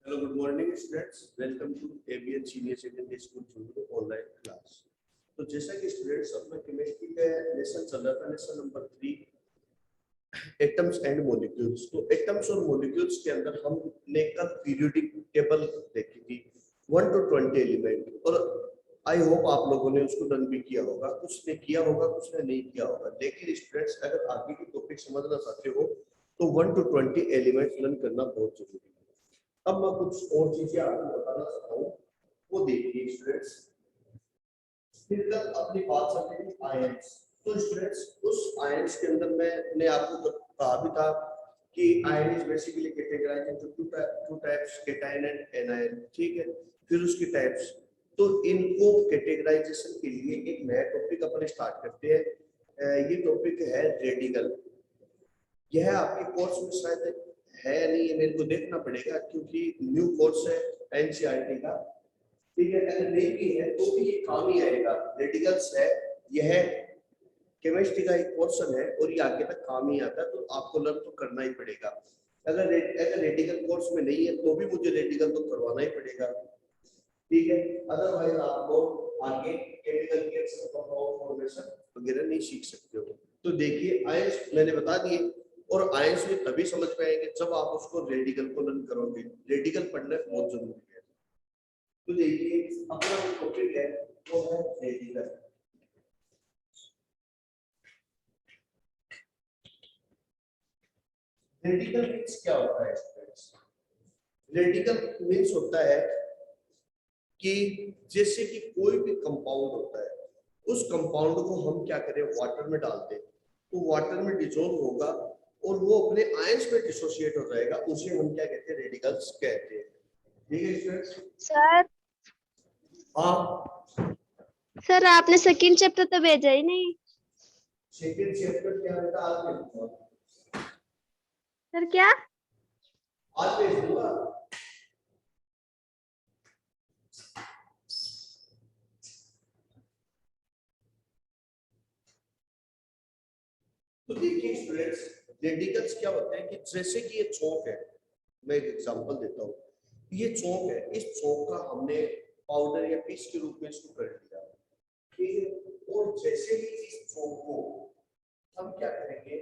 Hello, good morning students. Welcome to ABN Senior Secondary School Chundu online class. तो जैसा कि students अपना chemistry का लेसन चल रहा था, lesson number 3 atoms and molecules. तो एटम्स और मॉलिक्यूल्स के अंदर हमने कल पीरियोडिक टेबल देखी थी 1 to 20 एलिमेंट, और आई होप आप लोगों ने उसको डन भी किया होगा, कुछ ने किया होगा कुछ ने नहीं किया होगा। लेकिन स्टूडेंट्स अगर आगे की टॉपिक समझना चाहते हो तो 1 to 20 एलिमेंट लर्न करना बहुत जरूरी है। अब मैं कुछ और चीजें आपको बताना चाहता हूँ, वो देखिए स्टूडेंट्स। फिर तक अपनी बात चलती थी आयंस। तो स्टूडेंट्स उस आयंस के अंदर मैंने आपको कहा भी था कि ion is basically categorised into two types, cation and anion. ठीक है, फिर उसकी टाइप्स। तो इनको कैटेगराइजेशन के लिए एक नया टॉपिक अपन स्टार्ट करते हैं। ये टॉपिक है रेडिकल। यह आपके कोर्स में शायद है नहीं, मेरे को देखना पड़ेगा क्योंकि न्यू कोर्स है एनसीईआरटी का। ठीक है, अगर नहीं भी है तो भी ये काम ही आएगा। रेडिकल्स है, यह केमिस्ट्री का एक पोर्शन है और ये आगे तक काम ही आता है, तो आपको लर्न तो करना ही पड़ेगा। अगर रेडिकल कोर्स में नहीं है तो भी मुझे रेडिकल तो करवाना ही पड़ेगा। ठीक है, अदरवाइज आप लोग आगे केमिकल रिएक्शन कंपाउंड फॉर्मेशन वगैरह नहीं सीख सकते हो। तो देखिए आयंस मैंने बता दिए, और आयंस में तभी समझ में आएंगे जब आप उसको रेडिकल को लर्न करोगे। रेडिकल पढ़ना बहुत जरूरी है। तो देखिए अपना टॉपिक है वो है रेडिकल। रेडिकल मींस क्या होता है स्टूडेंट्स? रेडिकल मींस होता है कि जैसे कि कोई भी कंपाउंड होता है, उस कंपाउंड को हम क्या करें, वाटर में डाल दें तो वाटर में डिसॉल्व होगा और वो अपने आयंस में डिसोसिएट हो जाएगा। उसे हम क्या कहते हैं, रेडिकल्स कहते हैं। ठीक है स्टूडेंट्स? सर हाँ सर आपने सेकंड चैप्टर तो भेजा ही नहीं। सेकंड चैप्टर क्या है, आज भेज दूंगा। सर क्या? आज भेज दूंगा। तो देखिए स्टूडेंट्स, रेडिकल्स क्या होते हैं कि जैसे कि ये चौक है, मैं एक एग्जांपल देता हूँ। ये चौक है, इस चौक का हमने पाउडर या पीस के रूप में इसको कर लिया। ठीक है, और जैसे ही इस चौक को हम क्या करेंगे,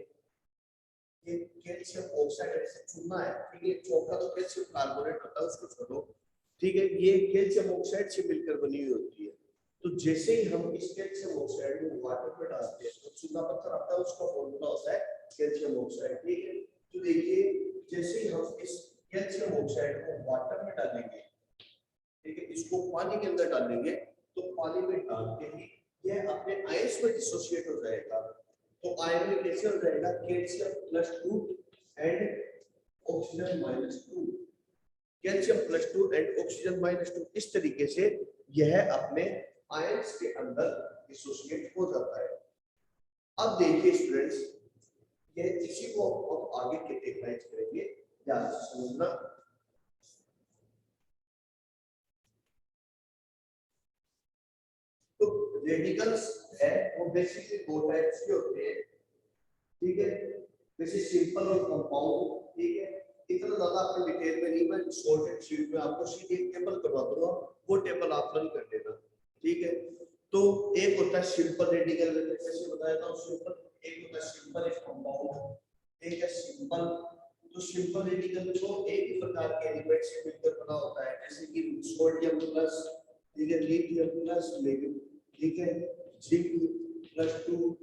ये कैल्शियम ऑक्साइड ऐसे चुनना है। ठीक है, चौक का तो कैल्शियम कार्बोनेट होता है, उसको छोड़ो। ठीक है, ये कैल्शियम ऑक्साइड से मिलकर बनी हुई होती है। तो जैसे ही हम इस कैल्शियम ऑक्साइड को वाटर में डालते हैं तो चूना पत्थर आता है, उसका फॉर्मूला होता है कैल्शियम ऑक्साइड। ठीक है, तो देखिए जैसे ही हम इस कैल्शियम ऑक्साइड को वाटर में डालेंगे, ठीक है, इसको पानी के अंदर डालेंगे तो पानी में डालते ही यह अपने आयंस में डिसोसिएट हो जाएगा। तो आयन में कैसे हो जाएगा, calcium +2 and oxygen -2, calcium +2 and oxygen -2। इस तरीके से यह अपने आयंस के अंदर डिसोसिएट हो जाता है। अब देखिए स्टूडेंट्स, ये इसी को हम आगे कैटेगराइज करेंगे, ध्यान से समझना। तो रेडिकल्स है वो बेसिकली दो टाइप्स के होते हैं। ठीक है, जैसे सिंपल और कंपाउंड। ठीक है, इतना ज्यादा आपको डिटेल में नहीं, मैं शॉर्ट एंड स्वीट में आपको सीधी एक टेबल करवा दूंगा, वो टेबल आप लर्न कर लेना। ठीक है, तो एक होता है सिंपल रेडिकल, जैसे बताया था सिंपल। एक होता है सिंपल एक कंपाउंड, एक है सिंपल। तो सिंपल रेडिकल तो एक ही प्रकार के एलिमेंट से मिलकर बना होता है, जैसे कि सोडियम प्लस, ठीक है, लिथियम प्लस लेड, ठीक है, जिंक +2,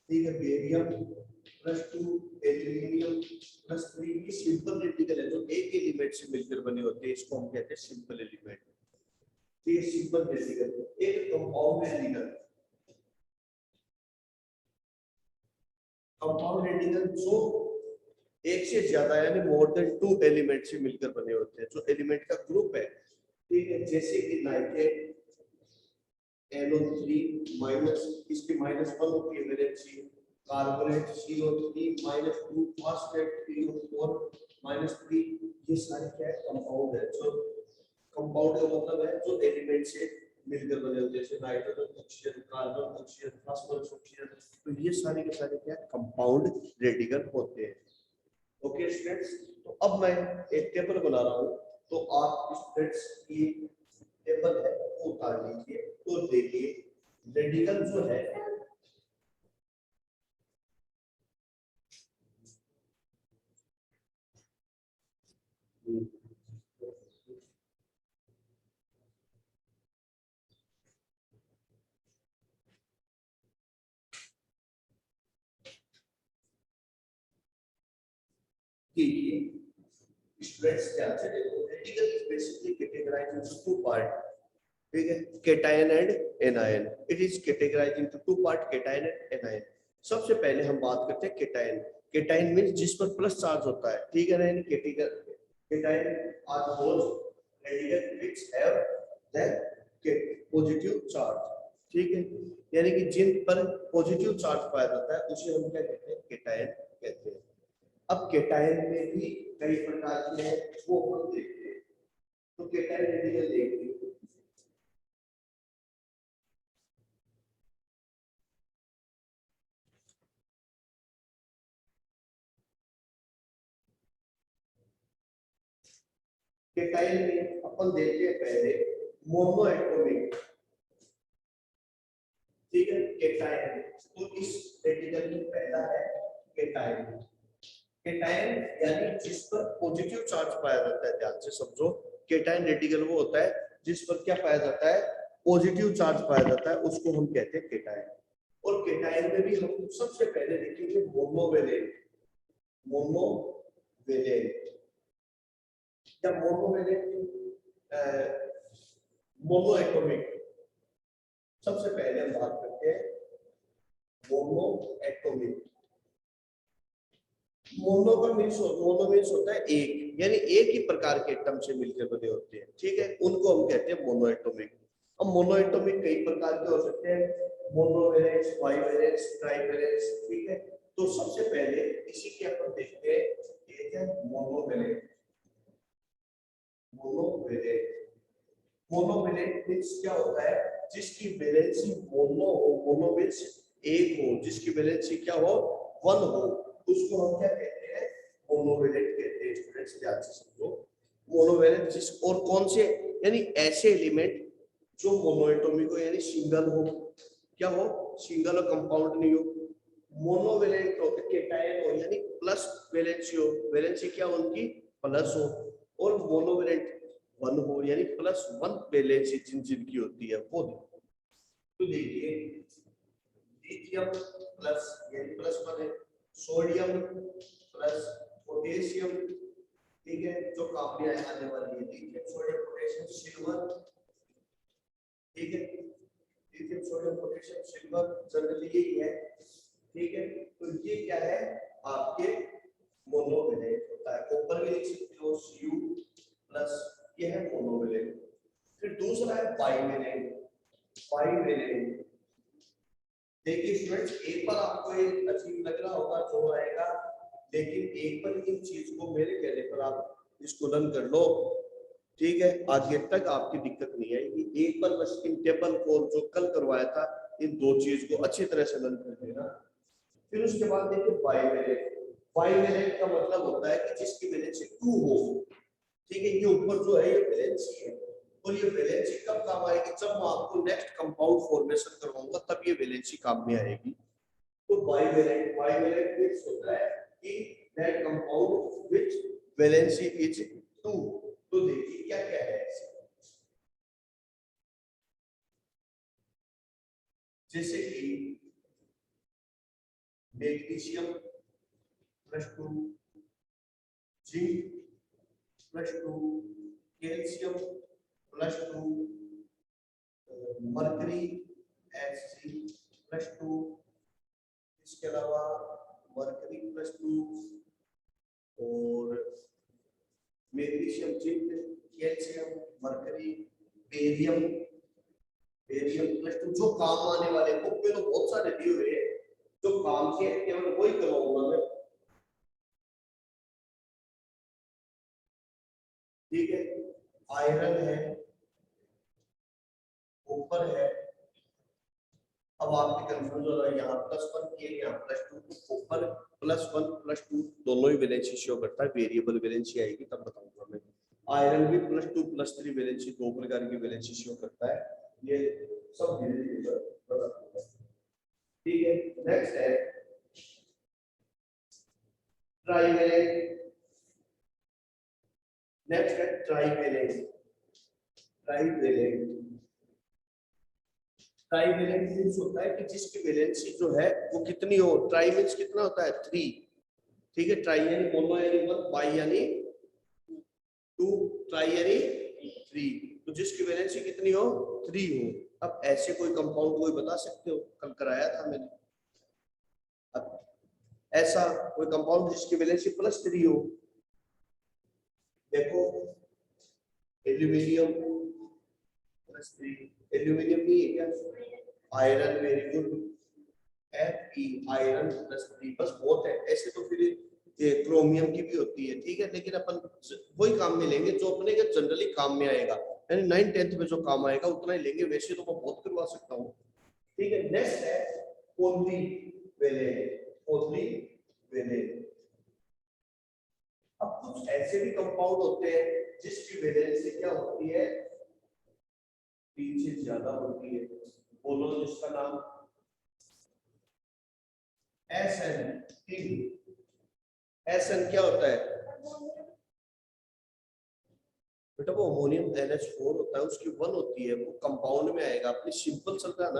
ठीक है, बेरियम +2, एल्यूमिनियम +3। ये सिंपल रेडिकल है जो एक एलिमेंट से मिलकर बने होते हैं, इसको हम कहते हैं सिंपल एलिमेंट। ये सिंपल रेडिकल। एक कंपाउंड रेडिकल, कंपाउंड रेडिकल जो एक से ज्यादा यानी मोर देन 2 एलिमेंट से मिलकर बने होते हैं, जो एलिमेंट का ग्रुप है। ठीक है, जैसे कि नाइट्रेट NO3 माइनस, इसकी -1 होती है valency. Carbonate CO3 -2, phosphate PO4 -3। ये सारे क्या है, कंपाउंड है। जो कंपाउंड का मतलब है जो एलिमेंट से मिलकर बने होते हैं, जैसे nitrogen oxygen, carbon oxygen, phosphorus oxygen. तो ये सारे के सारे क्या कंपाउंड रेडिकल होते हैं। ओके स्टूडेंट्स, तो अब मैं एक टेबल बना रहा हूँ, तो आप स्टूडेंट्स की टेबल है वो उतार लीजिए। तो देखिए रेडिकल जो है देखिए स्ट्रेस क्या है, देखो radical is basically categorised into two part, ठीक है, cation and anion. It is categorised into two part, cation and anion. सबसे पहले हम बात करते हैं केटायन। केटायन मींस जिस पर प्लस चार्ज होता है, ठीक है ना, यानी cation are those radical which have the positive charge, ठीक है, यानी कि जिन पर पॉजिटिव चार्ज पाया जाता है उसे हम क्या कहते हैं, केटायन कहते हैं। अब केटायन में भी कई प्रकार के हैं, वो हम देखते हैं। तो केटायन रेडिकल देखते हैं। केटायन में अपन देखते हैं पहले मोनो एटॉमिक, ठीक है, केटायन। तो इस रेडिकल में पहला है केटायन। केटायन यानी जिस पर पॉजिटिव चार्ज पाया जाता है, ध्यान से समझो। केटायन रेडिकल वो होता है जिस पर क्या पाया जाता है, पॉजिटिव चार्ज पाया जाता है, उसको हम कहते हैं केटायन। और केटायन में भी हम सबसे पहले देखेंगे मोनोवेलेंट। मोनोवेलेंट या मोनोवेलेंट मोनो एटॉमिक। सबसे पहले हम बात करते हैं मोनो एटॉमिक। मोनो का मीन्स होता है एक, यानी एक ही प्रकार के एटम से मिलकर बने होते हैं, ठीक है, उनको हम कहते हैं मोनो एटॉमिक। अब मोनो एटॉमिक कई प्रकार के हो सकते हैं, मोनोवेलेंस, बाइवेलेंस, ट्राइवेलेंस, ठीक है। तो सबसे पहले इसी के अपन देखते हैं, एक है मोनोवेलेंट। मोनोवेलेंट मोनोवेलेंट मींस क्या होता है, जिसकी वैलेंसी मोनो हो, मोनो मींस एक हो, जिसकी वैलेंसी क्या हो, वन हो, उसको हम क्या कहते हैं, मोनोवेलेंट कहते हैं। स्टूडेंट्स ध्यान से समझो, मोनोवेलेंट जिस और कौन से, यानी ऐसे एलिमेंट जो मोनोएटॉमिक हो, यानी सिंगल हो, क्या हो, सिंगल और कंपाउंड नहीं हो। मोनोवेलेंट हो, केटायन हो, यानी प्लस वैलेंसी हो, वैलेंसी क्या उनकी प्लस हो। और मोनोवेलेंट वन हो, यानी प्लस वन वैलेंसी जिनकी होती है वो। तो देखिए लिथियम प्लस यानी प्लस वन है, सोडियम प्लस पोटेशियम, ठीक है, जो काफी आने वाली है, लिथियम सोडियम पोटेशियम सिल्वर, ठीक है, lithium sodium potassium silver generally यही है, ठीक है। तो ये क्या है, आपके मोनोवेलेंट होता है। ऊपर भी लिख सकते हो Cu प्लस, ये है मोनोवेलेंट। फिर दूसरा है बाइवेलेंट। बाइवेलेंट देखिए स्टूडेंट्स, एक बार आपको ये अजीब लग रहा होगा जो आएगा, लेकिन एक बार इन चीज को मेरे कहने पर आप इसको रन कर लो, ठीक है, आगे तक आपकी दिक्कत नहीं आएगी। एक बार बस इन टेबल को जो कल करवाया था, इन दो चीज को अच्छी तरह से रन कर देना। फिर उसके बाद देखिए बाइवेलेंट। बाइवेलेंट का मतलब होता है कि जिसकी वैलेंसी 2 हो, ठीक है, ये ऊपर जो है ये वैलेंसी है, और ये वैलेंसी कब काम आएगी, जब मैं आपको नेक्स्ट कंपाउंड फॉर्मेशन करवाऊंगा तब ये वैलेंसी काम में आएगी। तो बाइवेलेंट मींस होता है कि that compound which valency is 2। तो देखिए क्या क्या है, जैसे कि magnesium +2, zinc +2, calcium +2, mercury Hg+2, इसके अलावा मरकरी +2 और magnesium, zinc, calcium, mercury, barium +2, जो काम आने वाले बुक में तो बहुत सारे दिए हुए हैं, जो काम के केवल वही करवाऊंगा मैं, ठीक है। आयरन है ऊपर है। अब आपके कंफ्यूज हो रहा है, यहाँ +1 किए, यहाँ +2, ऊपर +1 +2 दोनों ही वैलेंसी शो करता है, वेरिएबल वैलेंसी आएगी तब बताऊंगा मैं। आयरन भी +2 + 3 वैलेंसी, दो प्रकार की वैलेंसी शो करता है। ये सब धीरे धीरे पता चलता है। ठीक है, नेक्स्ट है ट्राइवेलेंट। नेक्स्ट है ट्राइवेलेंट। ट्राइवेलेंट ट्राइवेलेंट मींस होता है कि जिसकी वैलेंसी जो है वो कितनी हो। ट्राई मींस कितना होता है 3। ठीक है, ट्राई यानी मोनो यानी 1, बाई यानी 2, ट्राई यानी 3। तो जिसकी वैलेंसी कितनी हो 3 हो। अब ऐसे कोई कंपाउंड कोई बता सकते हो? कल कराया था मैंने। अब ऐसा कोई कंपाउंड जिसकी वैलेंसी +3 हो। देखो एल्यूमिनियम +3, एल्यूमिनियम नहीं है क्या? Iron, very good, Fe, iron +3, बस बहुत है। ऐसे तो फिर ये क्रोमियम की भी होती है। ठीक है, लेकिन अपन वही काम में लेंगे जो अपने के जनरली काम में आएगा, यानी 9th 10th में जो काम आएगा उतना ही लेंगे। वैसे तो मैं बहुत करवा सकता हूँ। ठीक है, नेक्स्ट है पॉलीवेलेंट। पॉलीवेलेंट अब कुछ ऐसे भी कंपाउंड होते हैं जिसकी वैलेंसी क्या होती है 3 से ज्यादा होती है। बोलो जिसका नाम SN3। SN क्या होता है बेटा? वो अमोनियम NH4 होता है, उसकी 1 होती है, वो कंपाउंड में आएगा। अपनी सिंपल चल रहा है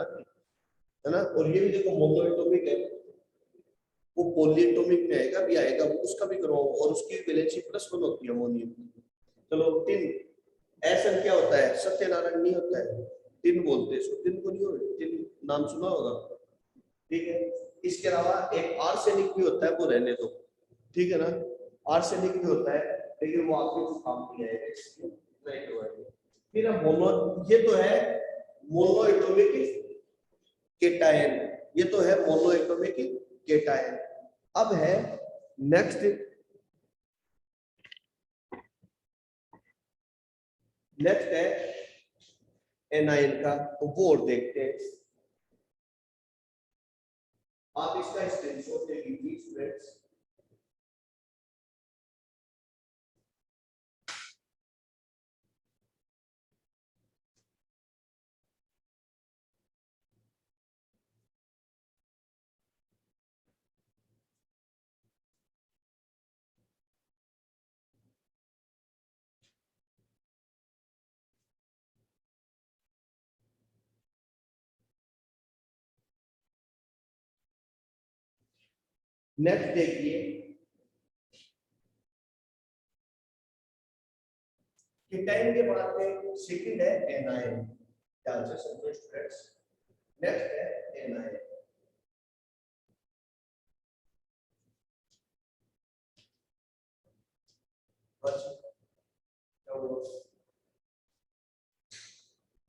ना। और ये भी देखो मोनोएटॉमिक है, वो पॉलीएटॉमिक में आएगा, भी आएगा, वो उसका भी करवाओ। और उसकी वैलेंसी +1 होती है अमोनियम। चलो टिन। SN क्या होता है? सत्यनारायण नहीं होता है, टिन बोलते हैं इसको। टिन को नहीं हो, टिन नाम सुना होगा। ठीक है, इसके अलावा एक आर्सेनिक भी होता है, वो रहने दो। ठीक है ना, आर्सेनिक भी होता है, लेकिन वो आपके कुछ काम नहीं आएगा। नहीं तो है। फिर अब मोनो, ये तो है मोनोएटॉमिक केटायन, ये तो है मोनोएटॉमिक केटायन। अब है नेक्स्ट है एनायन का, तो वो और देखते हैं। आप इसका स्क्रीनशॉट ले लीजिए स्टूडेंट्स। नेक्स्ट देखिए केटायन के बाद में सेकंड है एनायन। ध्यान से समझो स्टूडेंट्स। नेक्स्ट है एनायन।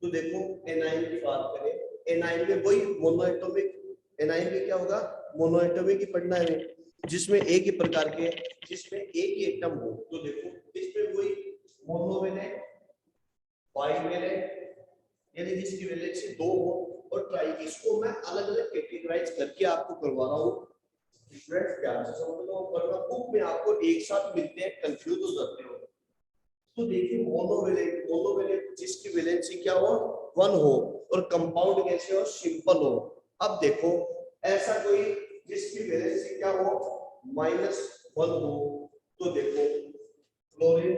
तो देखो एनायन की बात करें, एनायन में वही मोनोएटॉमिक। एनायन में क्या होगा? मोनोएटॉमिक ही पढ़ना है, जिसमें एक ही प्रकार के, जिसमें एक ही एटम हो। तो देखो इसमें वही मोनोवेलेंट, बाइवेलेंट, यानी जिसकी वैलेंसी 2 हो, और ट्राई। इसको मैं अलग अलग कैटेगराइज करके आपको करवा रहा हूँ। स्टूडेंट्स ध्यान से समझ लो, वरना बुक में आपको एक साथ मिलते हैं, कंफ्यूज हो जाते हो। तो देखिए मोनोवेलेंट जिसकी वैलेंसी क्या हो 1 हो, और कंपाउंड कैसे हो? सिंपल हो। अब देखो ऐसा कोई जिसकी वैलेंसी क्या हो -1 हो, तो देखो क्लोरीन,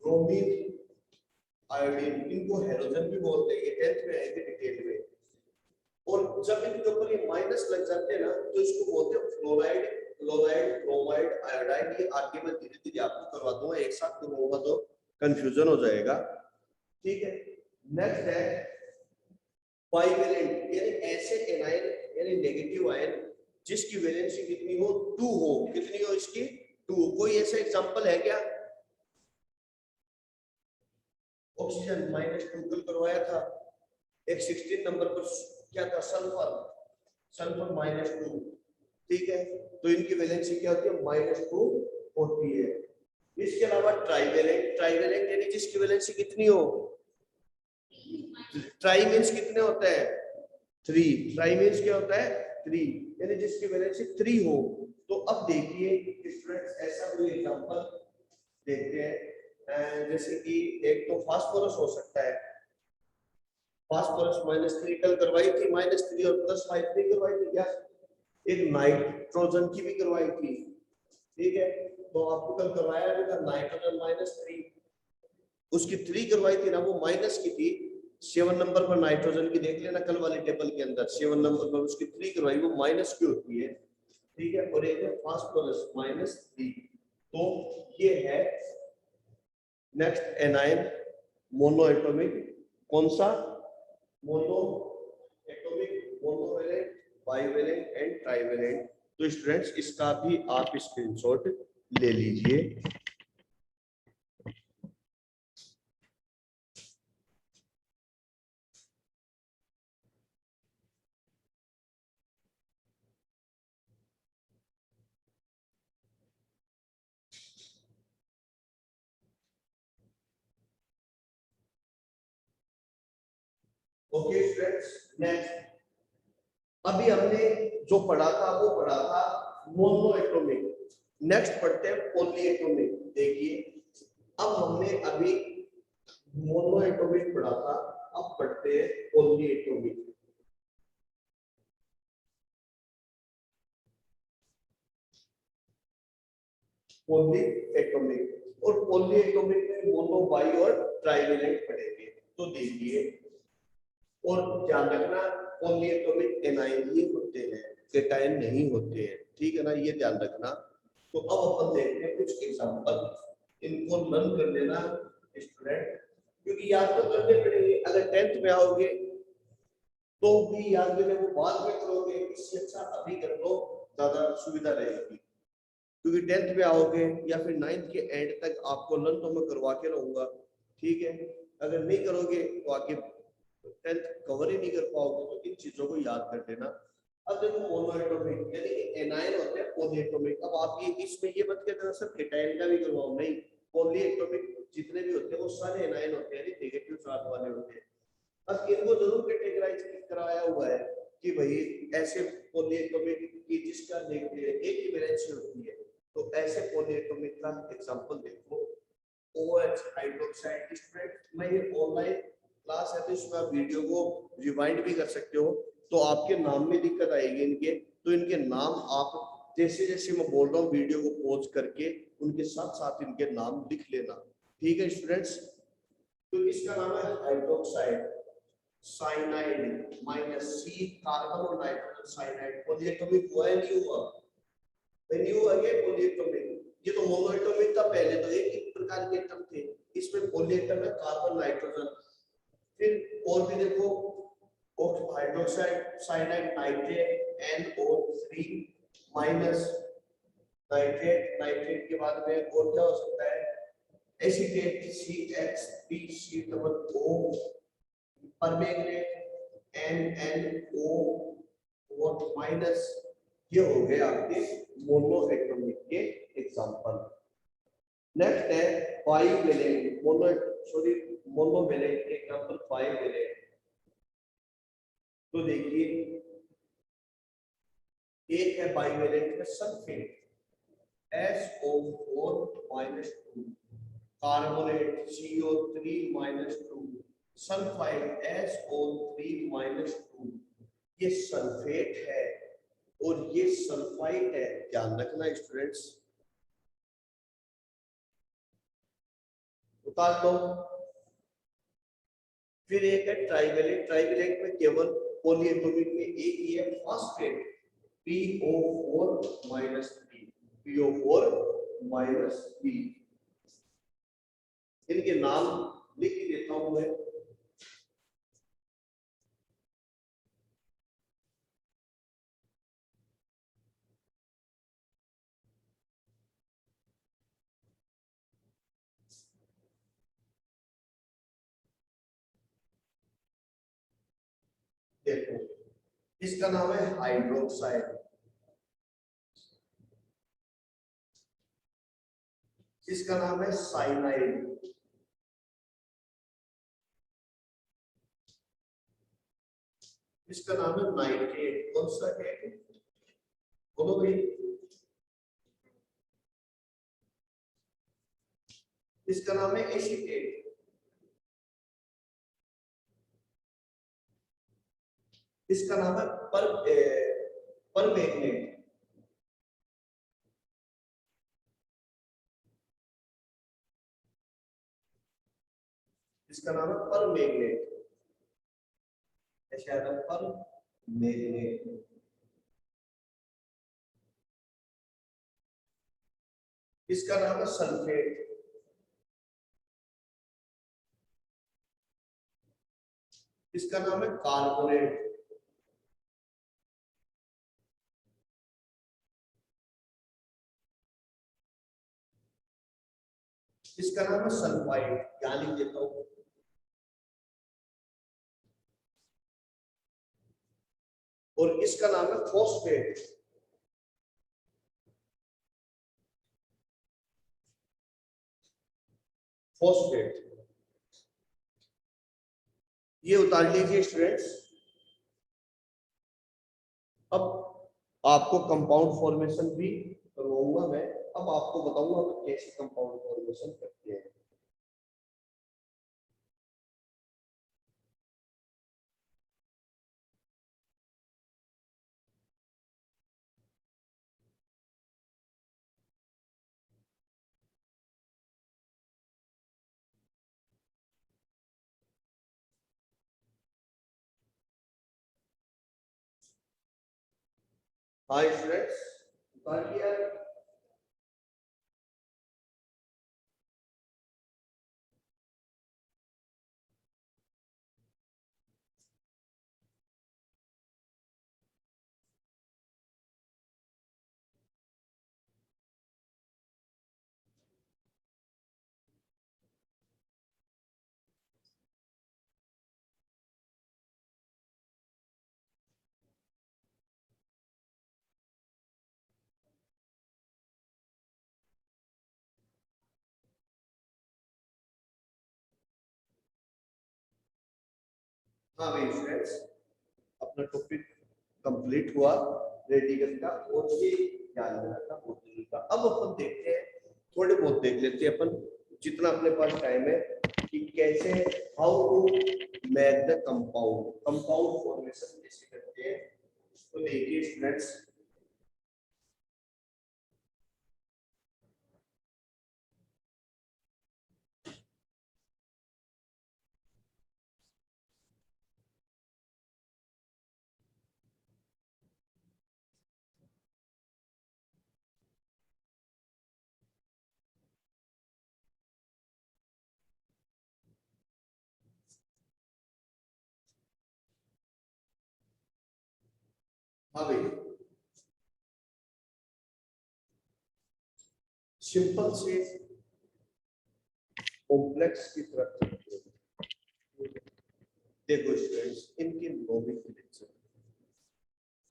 ब्रोमीन, आयोडीन, इनको हैलोजन भी बोलते हैं। ये 10th में आएंगे डिटेल में। और जब इनके ऊपर ये माइनस लग जाते हैं ना, तो इसको बोलते हैं फ्लोराइड, क्लोराइड, ब्रोमाइड, आयोडाइड। ये आगे मैं धीरे धीरे आपको करवा दूंगा, एक साथ करवाऊंगा तो कंफ्यूजन हो जाएगा। ठीक है, नेक्स्ट है बाइवेलेंट, यानी ऐसे एनायन, यानी नेगेटिव आयन जिसकी वैलेंसी कितनी हो 2 हो। कितनी हो इसकी 2। कोई ऐसा एग्जांपल है क्या? ऑक्सीजन -2 कल करवाया था। एक 16 नंबर पर क्या था? सल्फर -2। ठीक है, तो इनकी वैलेंसी क्या होती है? -2 होती है। इसके अलावा ट्राइवेलेंट यानी जिसकी वैलेंसी कितनी हो, ट्राई मींस कितने होते हैं 3। ट्राई मींस क्या होता है 3, यानी जिसकी वैलेंसी 3 हो। तो अब देखिए स्टूडेंट्स ऐसा कोई एग्जांपल देखते हैं। जैसे कि एक तो फास्फोरस हो सकता है, फास्फोरस -3 कल करवाई थी, -3 और +5 नहीं करवाई थी क्या? एक नाइट्रोजन की भी करवाई थी, ठीक है। तो आपको कल करवाया था नाइट्रोजन -3, उसकी 3 करवाई थी ना, वो माइनस की थी। 7 नंबर पर नाइट्रोजन की देख लेना कल वाली टेबल के अंदर, 7 नंबर पर उसकी 3 करवाई, वो माइनस की होती है, ठीक है। और एक है फास्फोरस -3। तो ये है नेक्स्ट एनाइन मोनो एटॉमिक, कौन सा? Mono atomic, monovalent, bivalent and trivalent. तो स्टूडेंट्स इसका भी आप स्क्रीनशॉट ले लीजिए। ओके स्टूडेंट्स, नेक्स्ट अभी हमने जो पढ़ा था वो पढ़ा था मोनो एटॉमिक। नेक्स्ट पढ़ते हैं पॉली एटॉमिक। देखिए अब हमने अभी मोनो एटॉमिक पढ़ा था, अब पढ़ते हैं पॉली एटॉमिक। पॉली एटॉमिक और पॉली एटॉमिक में मोनो, बाई और ट्राइवैलेंट पढ़ेंगे। तो देखिए और ध्यान रखना, पॉली एटॉमिक एनाइन ही होते हैं, केटायन नहीं होते हैं, ठीक है ना, ये ध्यान रखना। तो अब अपन देखते हैं कुछ एग्जांपल, इनको लर्न कर लेना स्टूडेंट, क्योंकि याद तो करने पड़ेंगे। अगर 10th में आओगे तो भी याद करने को बाद में करोगे, इससे अच्छा अभी कर लो, ज्यादा सुविधा रहेगी। क्योंकि 10th में आओगे या फिर 9th के एंड तक आपको लर्न तो मैं करवा के रहूंगा, ठीक है। अगर नहीं करोगे तो आगे 10th कवर ही नहीं कर पाओगे, तो इन चीजों को याद कर लेना। अब देखो मोनोएटॉमिक यानी कि एनायन होते हैं पॉलीएटॉमिक। अब आप ये इसमें ये मत कहना सर केटायन का भी करवाओ, नहीं, पॉलीएटॉमिक जितने भी होते हैं वो सारे एनायन होते हैं, नेगेटिव चार्ज वाले होते हैं। अब इनको जरूर कैटेगराइज कराया हुआ है कि भाई ऐसे पॉलीएटॉमिक की जिसका एक ही वैलेंसी होती है, तो ऐसे पॉलीएटॉमिक का एग्जांपल देखो OH हाइड्रोक्साइड। स्टूडेंट मैं ये ऑनलाइन क्लास है तो इसमें आप वीडियो को रिवाइंड भी कर सकते हो, तो आपके नाम में दिक्कत आएगी इनके, तो इनके नाम आप जैसे जैसे मैं बोल रहा हूँ वीडियो को पॉज करके उनके साथ साथ इनके नाम लिख लेना, ठीक है स्टूडेंट्स। तो इसका नाम है हाइड्रोक्साइड, साइनाइड -C, कार्बन और नाइट्रोजन साइनाइड। पॉलीएटॉमिक हुआ है नहीं हुआ? नहीं हुआ ये पॉलीएटॉमिक। ये तो मोनोएटॉमिक था, पहले तो एक ही प्रकार के एटम थे, इसमें पॉलीएटम है कार्बन नाइट्रोजन। फिर और भी देखो hydroxide, cyanide, nitrate NO3 minus, nitrate, nitrate के बाद में और क्या हो सकता है? एसीटेट CH3COO, परमैंगनेट NNO और माइनस। ये हो गए आपके मोनोएटॉमिक के एग्जांपल। नेक्स्ट है बाइवैलेंट, मोनोवैलेंट के एग्जांपल बाइवैलेंट। तो देखिए एक है बाइवैलेंट में sulphate SO4-2, carbonate CO3-2, sulphide SO3-2। ये सल्फेट है और ये सल्फाइड है, ध्यान रखना स्टूडेंट्स। उतार दो। फिर एक है ट्राइवैलेंट, ट्राइवैलेंट में केवल पॉलीएटॉमिक में एक ही है फॉस्फेट PO4-3, PO4-3। इनके नाम लिख देता हूं मैं। देखो इसका नाम है हाइड्रोक्साइड, इसका नाम है साइनाइड, इसका नाम है नाइट्रेट। कौन सा है? बोलो भाई। इसका नाम है एसीटेट। इसका नाम है परमैंगनेट। इसका नाम है परमैंगनेट। शायद परमैंगनेट। इसका नाम है सल्फेट। इसका नाम है कार्बोनेट। इसका नाम है सल्फाइड। यहाँ लिख देता हूं। और इसका नाम है फॉस्फेट। फॉस्फेट ये उतार लीजिए स्टूडेंट्स। अब आपको कंपाउंड फॉर्मेशन भी करवाऊंगा मैं। अब आपको बताऊंगा कि कैसे कंपाउंड फॉर्मेशन करते हैं। हाँ स्टूडेंट्स, उतार लिया। हाँ भाई स्टूडेंट्स, अपना टॉपिक कंप्लीट हुआ रेडिकल का और ये जानना था ऑर्डिनल का। अब अपन देखते हैं, थोड़े बहुत देख लेते हैं अपन जितना अपने पास टाइम है कि कैसे how to make the compound formation कैसे करते हैं। तो देखिए स्टूडेंट्स, हाँ भाई सिंपल से कॉम्प्लेक्स की तरफ चलते हैं। देखो स्टूडेंट्स, इनके नोमेनक्लेचर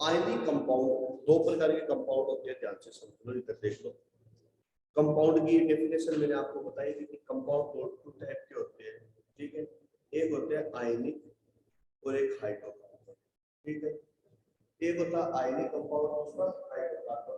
आयनिक कंपाउंड, दो प्रकार के कंपाउंड होते हैं, ध्यान से समझ लो, इधर देख लो। कंपाउंड की डेफिनेशन मैंने आपको बताई थी कि कंपाउंड दो टाइप के होते हैं, ठीक है। एक होते हैं आयनिक और एक हाइड्रोकार्बन, ठीक है। एक होता है आयनिक कंपाउंड, दूसरा हाइड्रोकार्बन।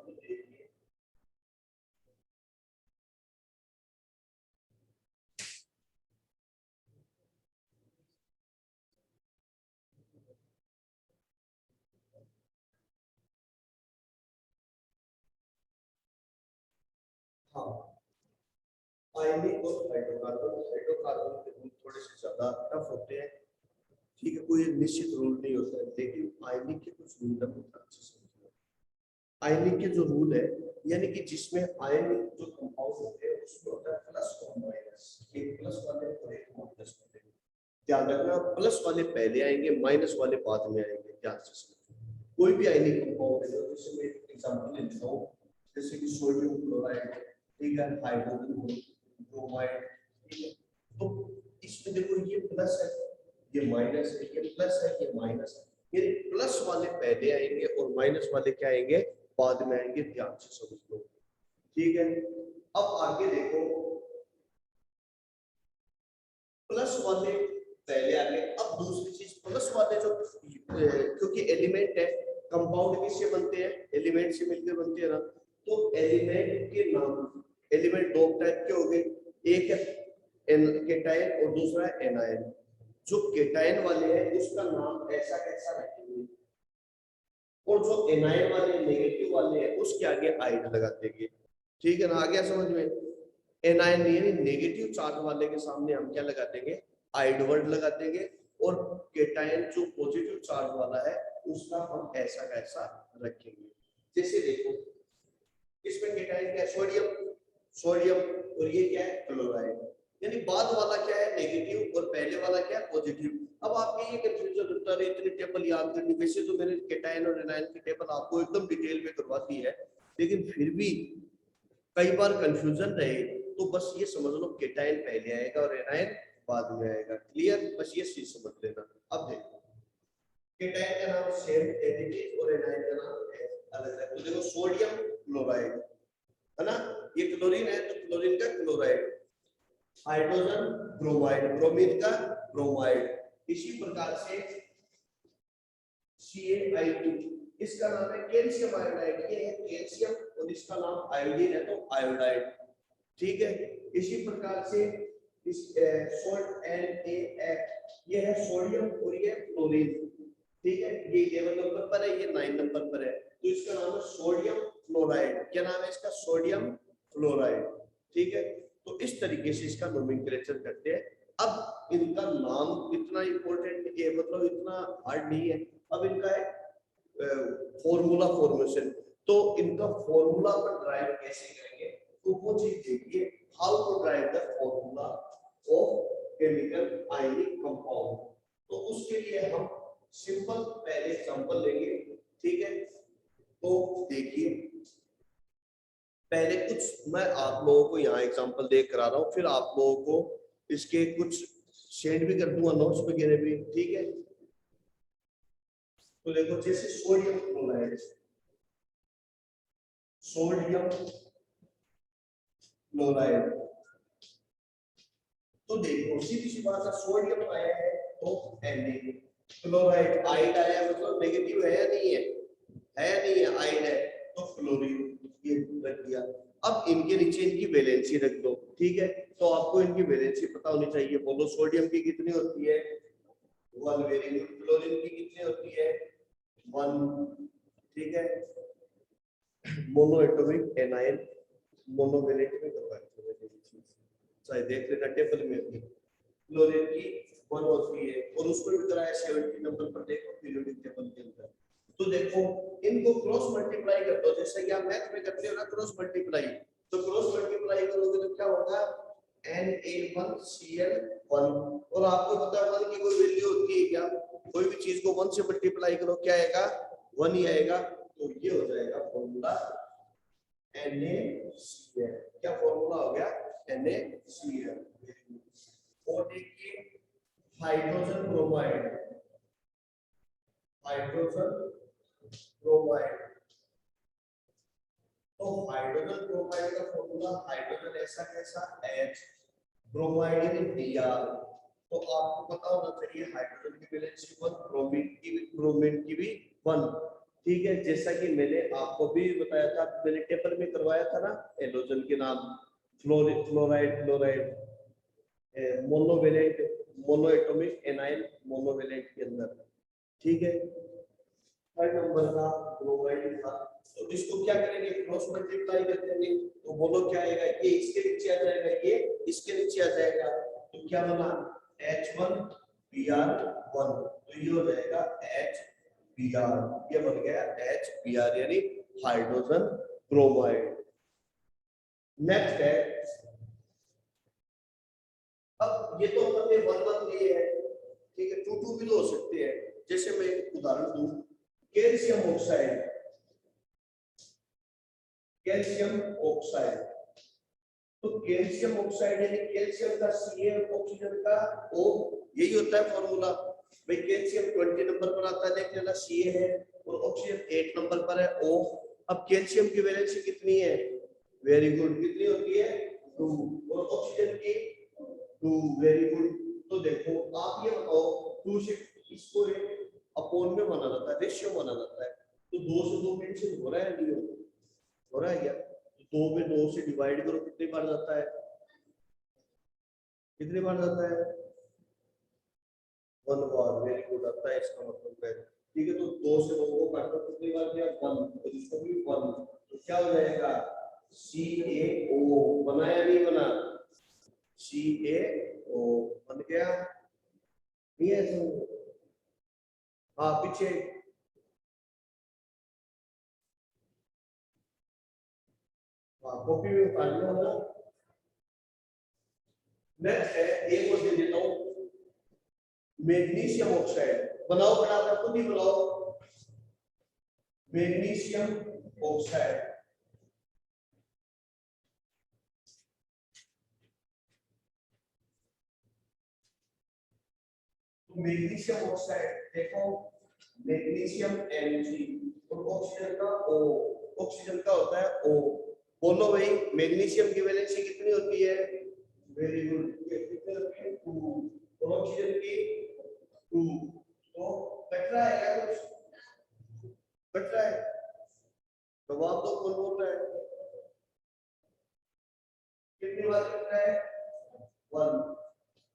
हाँ, आयनिक और हाइड्रोकार्बन के गुण थोड़े से ज्यादा टफ होते हैं, ठीक है। कोई निश्चित रूल नहीं होता है, लेकिन आयनिक के कुछ रूल है। आयनिक के जो रूल है, यानी कि जिसमें आयनिक जो कंपाउंड होते हैं उसमें होता है प्लस और माइनस, एक प्लस वाले और एक माइनस वाले। ध्यान रखना, प्लस वाले पहले आएंगे, माइनस वाले बाद में आएंगे। ध्यान से समझो, कोई भी आयनिक कंपाउंड है, जैसे मैं एग्जांपल ले लेता हूं, जैसे कि सोडियम क्लोराइड, ठीक है, हाइड्रोजन ब्रोमाइड, ठीक है। तो इसमें देखो ये प्लस है, ये माइनस है, ये प्लस है, ये माइनस है। ये प्लस वाले पहले आएंगे और माइनस वाले क्या आएंगे, बाद में आएंगे। ध्यान से समझ लो, ठीक है। अब आगे देखो, प्लस वाले पहले आ गए। अब दूसरी चीज, प्लस वाले जो क्योंकि एलिमेंट है, कंपाउंड किससे बनते हैं, एलिमेंट से मिलकर बनते हैं ना। तो एलिमेंट के नाम, एलिमेंट दो टाइप के हो गए, एक है केटायन और दूसरा है एनायन। जो केटायन वाले हैं उसका नाम ऐसा कैसा रखेंगे, और जो एनायन वाले नेगेटिव वाले हैं उसके आगे आइड लगा देंगे। ठीक है ना, आ गया समझ में? एनायन यानी नेगेटिव चार्ज वाले के सामने हम क्या लगा देंगे, आइड वर्ड लगा देंगे, और केटायन जो पॉजिटिव चार्ज वाला है उसका हम ऐसा कैसा रखेंगे। जैसे देखो इसमें केटायन क्या है, सोडियम, सोडियम, और ये क्या है, क्लोराइड। यानी बाद वाला क्या है, नेगेटिव, और पहले वाला क्या है, पॉजिटिव। अब आपके ये कंफ्यूजन होता है, इतनी टेबल याद करनी। वैसे तो मैंने केटायन और एनायन की टेबल आपको एकदम डिटेल में करवा दी है, लेकिन फिर भी कई बार कंफ्यूजन रहे तो बस ये समझ लो केटायन पहले आएगा और एनायन बाद में आएगा। क्लियर, बस ये चीज समझ लेना। अब देखो केटायन का नाम सेम एडिटिव और एनायन का नाम अलग है। तो देखो सोडियम क्लोराइड है ना, ये क्लोरीन है तो क्लोरीन का क्लोराइड, हाइड्रोजन ब्रोमाइड, ब्रोमीन का ब्रोमाइड। इसी प्रकार से CaI2 इसका नाम है कैल्शियम आयोडाइड, ये है कैल्शियम, और इसका नाम आयोडीन है तो आयोडाइड। ठीक है, इसी प्रकार से इस सोल्ट NaF ये है सोडियम और ये क्लोरीन। ठीक है, ये 11 नंबर पर है, ये 9 नंबर पर है, तो इसका नाम है सोडियम फ्लोराइड। क्या नाम है इसका, सोडियम फ्लोराइड। ठीक है, तो इस तरीके से इसका नोमेनक्लेचर करते हैं। अब इनका नाम इतना इंपॉर्टेंट है, मतलब इतना हार्ड नहीं है। अब इनका है फॉर्मूला फॉर्मेशन, तो इनका फॉर्मूला पर ड्राइव कैसे करेंगे, तो वो चीज देखिए, how to derive the formula of chemical ionic compound. तो उसके लिए हम सिंपल पहले एग्जांपल लेंगे। ठीक है, तो देखिए पहले कुछ मैं आप लोगों को यहाँ एग्जांपल देख करा रहा हूँ, फिर आप लोगों को इसके कुछ शेड भी कर दूंगा, नोट्स वगैरह भी। ठीक है, तो देखो जैसे सोडियम क्लोराइड, सोडियम क्लोराइड, तो देखो सीधी सी बात है, सोडियम आया है तो Na, क्लोराइड आइड आया मतलब नेगेटिव है या नहीं है, है या नहीं है, आइड है तो क्लोरीन, ये रख दिया। अब इनके नीचे इनकी वैलेंसी रख दो। ठीक है, तो आपको इनकी वैलेंसी पता होनी चाहिए। बोलो सोडियम की कितनी होती है, 1, वेरी गुड। क्लोरीन की कितनी होती है, 1। ठीक है, मोनो एटॉमिक एनायन मोनोवैलेंट में करवाया चाहे देख लेना टेबल में अपनी। क्लोरीन की 1 होती है, और उसको भी कराया 70 नंबर पर, देखो पीरियोडिक टेबल के अंदर। तो देखो इनको क्रॉस मल्टीप्लाई कर दो, जैसे कि आप मैथ में करते हो ना क्रॉस मल्टीप्लाई, तो क्रॉस मल्टीप्लाई करोगे तो क्या होगा, Na1Cl1। और आपको पता है 1 की कोई वैल्यू होती है क्या, कोई भी चीज को 1 से मल्टीप्लाई करो क्या आएगा, 1 ही आएगा। तो ये हो जाएगा फॉर्मूला NaCl। क्या फॉर्मूला हो गया, NaCl। और देखिए हाइड्रोजन ब्रोमाइड, हाइड्रोजन ब्रोमाइड, तो हाइड्रोजन ब्रोमाइड का फॉर्मूला, हाइड्रोजन ऐसा कैसा H, ब्रोमाइड यानी Br। तो आपको पता होना चाहिए हाइड्रोजन की वैलेंसी 1, ब्रोमीन की भी 1। ठीक है, जैसा कि मैंने आपको भी बताया था, मैंने टेबल में करवाया था ना हेलोजन के नाम, fluoride, chloride, monovalent, mono atomic anion monovalent के अंदर। ठीक है, थर्ड नंबर का ब्रोमाइड था, तो इसको क्या करेंगे, क्रॉस मल्टीप्लाई कर देंगे। तो बोलो क्या आएगा, ये इसके नीचे आ जाएगा, ये इसके नीचे आ जाएगा, तो क्या बना, H1Br1। तो ये हो जाएगा HBr, ये बन गया HBr यानी हाइड्रोजन ब्रोमाइड। नेक्स्ट है, अब ये तो हमने 1 लिए है, ठीक है, 2 भी तो हो सकते हैं। जैसे मैं एक उदाहरण दूं, कैल्शियम ऑक्साइड, कैल्शियम ऑक्साइड, तो कैल्शियम ऑक्साइड यानी कैल्शियम का Ca, ऑक्सीजन का O, यही होता है फॉर्मूला। भाई कैल्शियम 20 नंबर पर आता है, देख लेना Ca है, और ऑक्सीजन 8 नंबर पर है O। अब कैल्शियम की वैलेंसी कितनी है, वेरी गुड, कितनी होती है, 2, और ऑक्सीजन की 2, वेरी गुड। तो देखो आप ये बताओ, 2 से इसको अपॉन में बना जाता है, रेशियो बना जाता है, तो 2 से 2 कैंसिल हो रहा है, नहीं हो रहा है क्या, तो 2 में 2 से डिवाइड करो, कितनी बार जाता है, कितनी बार जाता है? 1 बार। वेरी गुड, आता है इसका मतलब है। ठीक है, तो 2 से 2 को काटो, कितनी बार किया? 1, तो इसको भी 1, तो क्या हो जाएगा? CaO बना या नहीं बना? CaO बन गया, नहीं है? हाँ, पीछे हाँ, कॉपी में उतार लो ना। नेक्स्ट है, एक और दे देता हूँ, मैग्नीशियम ऑक्साइड। बनाओ, बनाओ, खुद ही बनाओ। मैग्नीशियम ऑक्साइड, मैग्नीशियम ऑक्साइड देखो, मैग्नीशियम Mg और ऑक्सीजन का O, ऑक्सीजन का होता है O। बोलो भाई, मैग्नीशियम की वैलेंसी कितनी होती है? वेरी गुड, कितनी होती है? 2। और ऑक्सीजन की 2। तो कट रहा है क्या कुछ? कट रहा है? जवाब तो कौन बोल रहा है? कितनी बार कट रहा है? 1।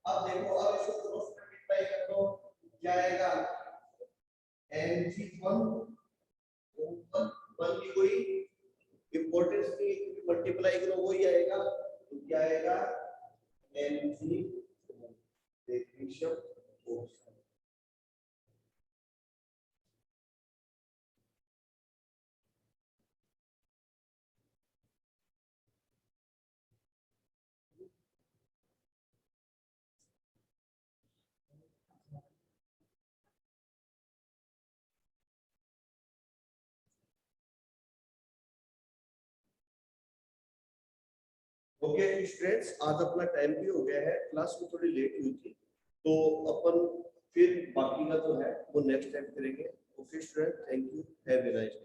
अब देखो, अब इसको क्रॉस मल्टीप्लाई कर दो, क्या आएगा? Mg1 1 की कोई इंपॉर्टेंस नहीं, मल्टीप्लाई करो वही आएगा। तो क्या आएगा? Mg magnesium oxide. Okay students, आज अपना टाइम भी हो गया है, क्लास में थोड़ी लेट हुई थी, तो अपन फिर बाकी का जो है वो नेक्स्ट टाइम करेंगे। Okay student, thank you, have a nice day.